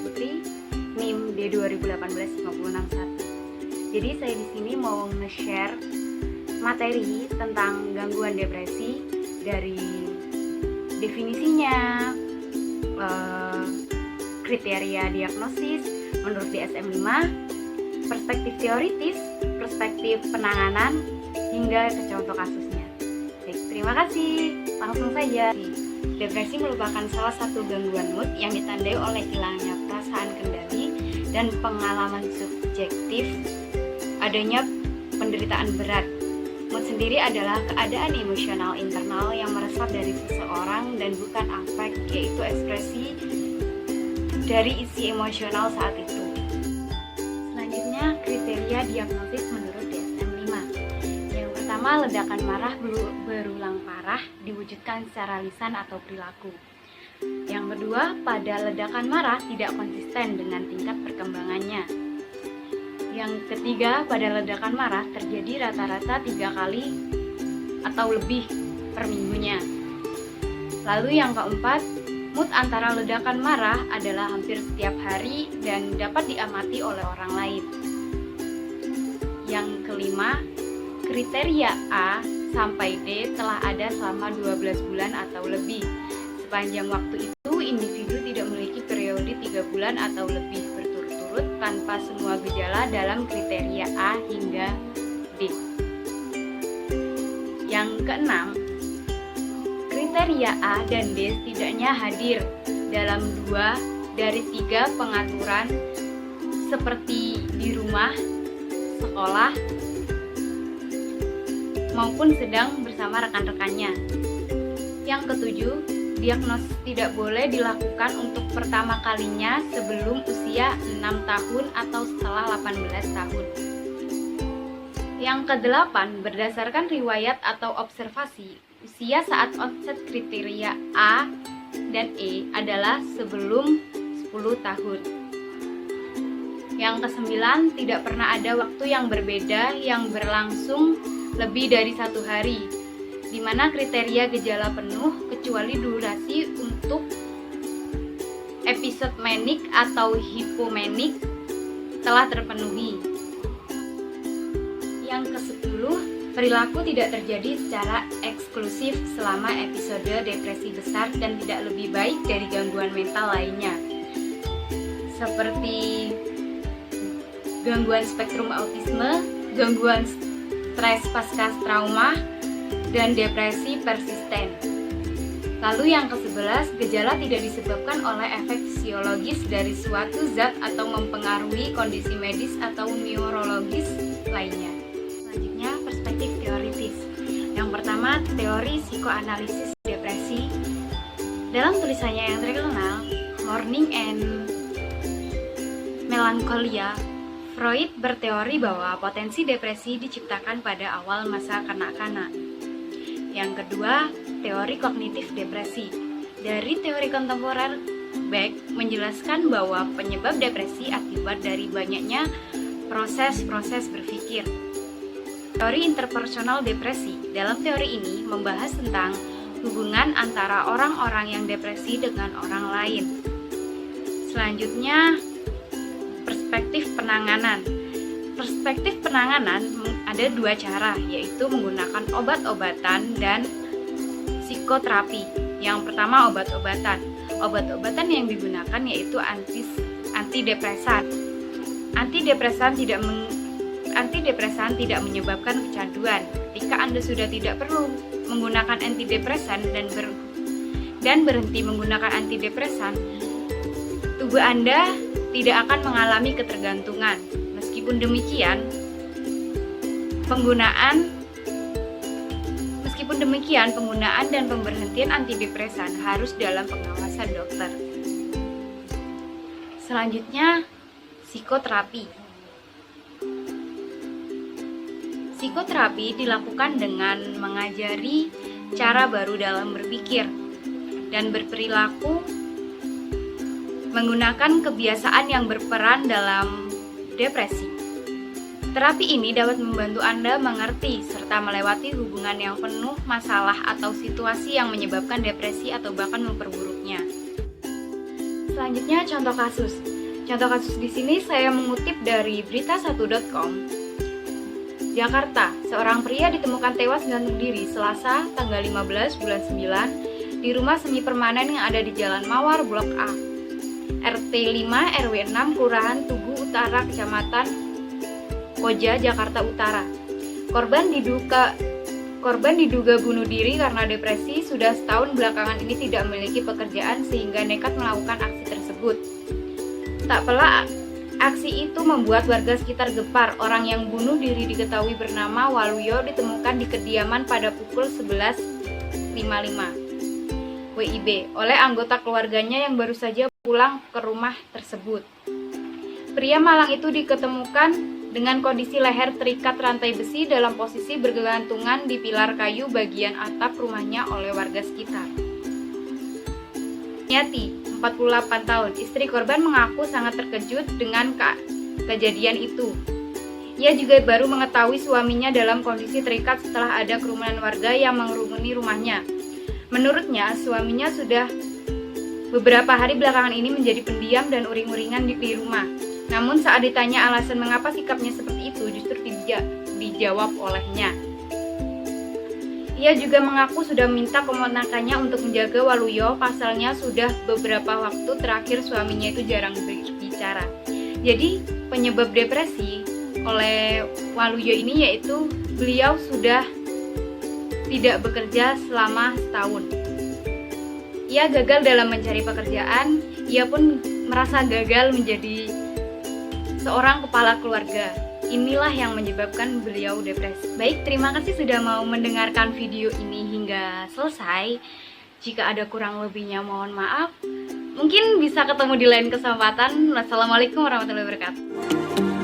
Putri, NIM D2018-561. Jadi saya di sini mau nge-share materi tentang gangguan depresi dari definisinya, kriteria diagnosis menurut DSM-5, perspektif teoritis, perspektif penanganan, hingga ke contoh kasusnya. Baik, terima kasih. Langsung saja. Depresi merupakan salah satu gangguan mood yang ditandai oleh hilangnya perasaan kendali dan pengalaman subjektif adanya penderitaan berat. Mood sendiri adalah keadaan emosional internal yang meresap dari seseorang dan bukan afek, yaitu ekspresi dari isi emosional saat itu. Selanjutnya, kriteria diagnosis menurut DSM-5. Yang pertama, ledakan marah berulang parah diwujudkan secara lisan atau perilaku. Yang kedua, pada ledakan marah tidak konsisten dengan tingkat perkembangannya. Yang ketiga, pada ledakan marah terjadi rata-rata 3 kali atau lebih per minggunya. Lalu yang keempat, mood antara ledakan marah adalah hampir setiap hari dan dapat diamati oleh orang lain. Yang kelima, kriteria A sampai D telah ada selama 12 bulan atau lebih. Sepanjang waktu itu, individu tidak memiliki periode 3 bulan atau lebih berturut-turut tanpa semua gejala dalam kriteria A hingga D. Yang keenam, kriteria A dan D setidaknya hadir dalam 2 dari 3 pengaturan seperti di rumah, sekolah, maupun sedang bersama rekan-rekannya. Yang ketujuh, diagnosis tidak boleh dilakukan untuk pertama kalinya sebelum usia 6 tahun atau setelah 18 tahun. Yang kedelapan, berdasarkan riwayat atau observasi, usia saat onset kriteria A dan E adalah sebelum 10 tahun. Yang kesembilan, tidak pernah ada waktu yang berbeda yang berlangsung lebih dari 1 hari, di mana kriteria gejala penuh kecuali durasi untuk episode manik atau hipomanik telah terpenuhi. Yang ke-10, perilaku tidak terjadi secara eksklusif selama episode depresi besar dan tidak lebih baik dari gangguan mental lainnya, seperti gangguan spektrum autisme, gangguan stres pasca trauma, dan depresi persisten. Lalu yang ke-11, gejala tidak disebabkan oleh efek fisiologis dari suatu zat atau mempengaruhi kondisi medis atau neurologis lainnya. Selanjutnya, perspektif teoritis. Yang pertama, teori psikoanalisis depresi. Dalam tulisannya yang terkenal, Morning and Melancholia, Freud berteori bahwa potensi depresi diciptakan pada awal masa kanak-kanak. Yang kedua, teori kognitif depresi. Dari teori kontemporer, Beck menjelaskan bahwa penyebab depresi akibat dari banyaknya proses-proses berpikir. Teori interpersonal depresi. Dalam teori ini membahas tentang hubungan antara orang-orang yang depresi dengan orang lain. Selanjutnya, perspektif penanganan. Perspektif penanganan ada 2 cara, yaitu menggunakan obat-obatan dan psikoterapi. Yang pertama, obat-obatan. Obat-obatan yang digunakan yaitu antidepresan. Antidepresan tidak menyebabkan kecanduan. Ketika Anda sudah tidak perlu menggunakan antidepresan dan berhenti menggunakan antidepresan, tubuh Anda tidak akan mengalami ketergantungan. Meskipun demikian, penggunaan dan pemberhentian antidepresan harus dalam pengawasan dokter. Selanjutnya, psikoterapi. Psikoterapi dilakukan dengan mengajari cara baru dalam berpikir dan berperilaku, menggunakan kebiasaan yang berperan dalam depresi. Terapi ini dapat membantu Anda mengerti serta melewati hubungan yang penuh masalah atau situasi yang menyebabkan depresi atau bahkan memperburuknya. Selanjutnya, contoh kasus. Contoh kasus di sini saya mengutip dari berita1.com. Jakarta, seorang pria ditemukan tewas gantung diri Selasa tanggal 15 bulan 9 di rumah semi permanen yang ada di Jalan Mawar Blok A, RT 5 RW 6 Kelurahan Tugu Utara, Kecamatan Koja, Jakarta Utara. Korban diduga bunuh diri karena depresi. Sudah setahun belakangan ini tidak memiliki pekerjaan sehingga nekat melakukan aksi tersebut. Tak pelak, aksi itu membuat warga sekitar gempar. Orang yang bunuh diri diketahui bernama Waluyo ditemukan di kediaman pada pukul 11.55 WIB oleh anggota keluarganya yang baru saja pulang ke rumah tersebut. Pria malang itu diketemukan dengan kondisi leher terikat rantai besi dalam posisi bergelantungan di pilar kayu bagian atap rumahnya oleh warga sekitar. Yati, 48 tahun, istri korban mengaku sangat terkejut dengan kejadian itu. Ia juga baru mengetahui suaminya dalam kondisi terikat setelah ada kerumunan warga yang mengerumuni rumahnya. Menurutnya, suaminya sudah beberapa hari belakangan ini menjadi pendiam dan uring-uringan di rumah. Namun saat ditanya alasan mengapa sikapnya seperti itu, justru tidak dijawab olehnya. Ia juga mengaku sudah meminta keponakannya untuk menjaga Waluyo. Pasalnya sudah beberapa waktu terakhir suaminya itu jarang berbicara. Jadi penyebab depresi oleh Waluyo ini yaitu beliau sudah tidak bekerja selama setahun. Ia gagal dalam mencari pekerjaan. Ia pun merasa gagal menjadi seorang kepala keluarga. Inilah yang menyebabkan beliau depresi. Baik, terima kasih sudah mau mendengarkan video ini hingga selesai. Jika ada kurang lebihnya mohon maaf. Mungkin bisa ketemu di lain kesempatan. Wassalamualaikum warahmatullahi wabarakatuh.